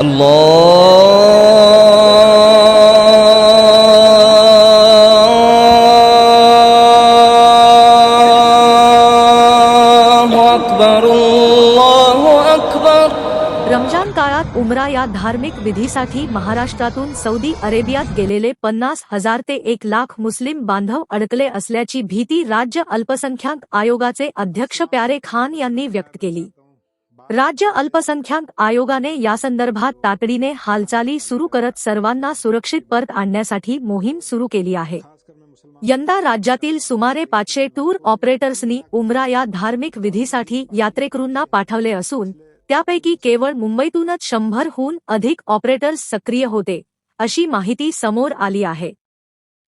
अल्लाहु अकबर अल्लाहु अकबर। रमजान काळात उमरा या धार्मिक विधीसाठी महाराष्ट्रातून सौदी अरेबियात गेलेले 50,000 ते 1,00,000 मुस्लिम बांधव अडकले असल्याची भीती राज्य अल्पसंख्याक आयोगाचे अध्यक्ष प्यारे खान यांनी व्यक्त केली। राज्य अल्पसंख्याक आयोगाने यासंदर्भात तातडीने हालचाली सुरू करत सर्वांना सुरक्षित परत आणण्यासाठी मोहीम सुरू केली आहे। यंदा राज्यातील सुमारे 500 टूर ऑपरेटर्सनी उमरा या धार्मिक विधीसाठी यात्रेकरूंना पाठवले असून त्यापैकी केवळ मुंबईतूनच 100हून अधिक ऑपरेटर्स सक्रिय होते, अशी माहिती समोर आली आहे।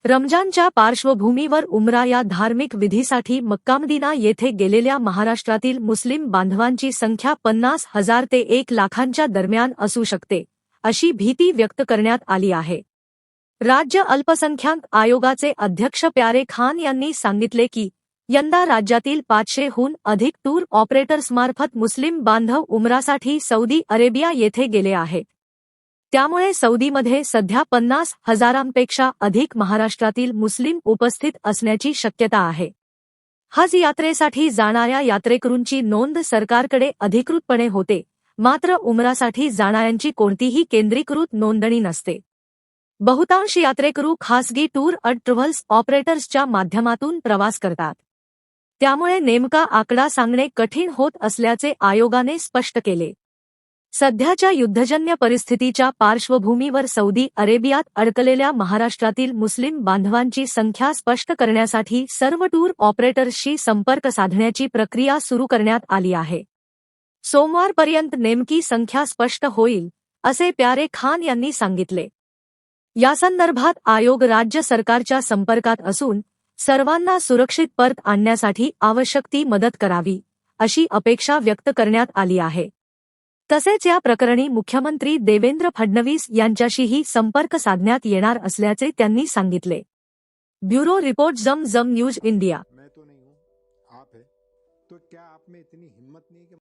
रमजानच्या पार्श्वभूमीवर उमरा या धार्मिक विधीसाठी मक्कामदीना येथे गेलेल्या महाराष्ट्रातील मुस्लिम बांधवांची संख्या 50,000 ते 1,00,000च्या दरम्यान असू शकते, अशी भीती व्यक्त करण्यात आली आहे। राज्य अल्पसंख्याक आयोगाचे अध्यक्ष प्यारे खान यांनी सांगितले की यंदा राज्यातील 500हून अधिक टूर ऑपरेटर्समार्फत मुस्लिम बांधव उमरासाठी सौदी अरेबिया येथे गेले आहेत। त्यामुळे सौदीमध्ये सध्या 50,000पेक्षा अधिक महाराष्ट्रातील मुस्लिम उपस्थित असण्याची शक्यता आहे। हज यात्रेसाठी जाणाऱ्या यात्रेकरूंची नोंद सरकारकडे अधिकृतपणे होते, मात्र उमरासाठी जाणाऱ्यांची कोणतीही केंद्रीकृत नोंदणी नसते। बहुतांश यात्रेकरू खासगी टूर ट्रॅव्हल्स ऑपरेटर्सच्या माध्यमातून प्रवास करतात। त्यामुळे नेमका आकडा सांगणे कठीण होत असल्याचे आयोगाने स्पष्ट केले। सध्याच्या युद्धजन्य परिस्थितीच्या पार्श्वभूमीवर सौदी अरेबियात अडकलेल्या महाराष्ट्रातील मुस्लिम बांधवांची संख्या स्पष्ट करण्यासाठी सर्व टूर ऑपरेटर्सशी संपर्क साधण्याची प्रक्रिया सुरू करण्यात आली आहे। सोमवारपर्यंत नेमकी संख्या स्पष्ट होईल, असे प्यारे खान यांनी सांगितले। यासंदर्भात आयोग राज्य सरकारच्या संपर्कात असून सर्वांना सुरक्षित परत आणण्यासाठी आवश्यक ती मदत करावी, अशी अपेक्षा व्यक्त करण्यात आली आहे। तसेच या प्रकरणी मुख्यमंत्री देवेंद्र फडणवीस यांच्याशीही संपर्क साधण्यात येणार असल्याचे त्यांनी सांगितले। ब्युरो रिपोर्ट जम न्यूज इंडिया। मैं तो नहीं हूँ, आप है, तो क्या आप में इतनी हिम्मत नहीं कि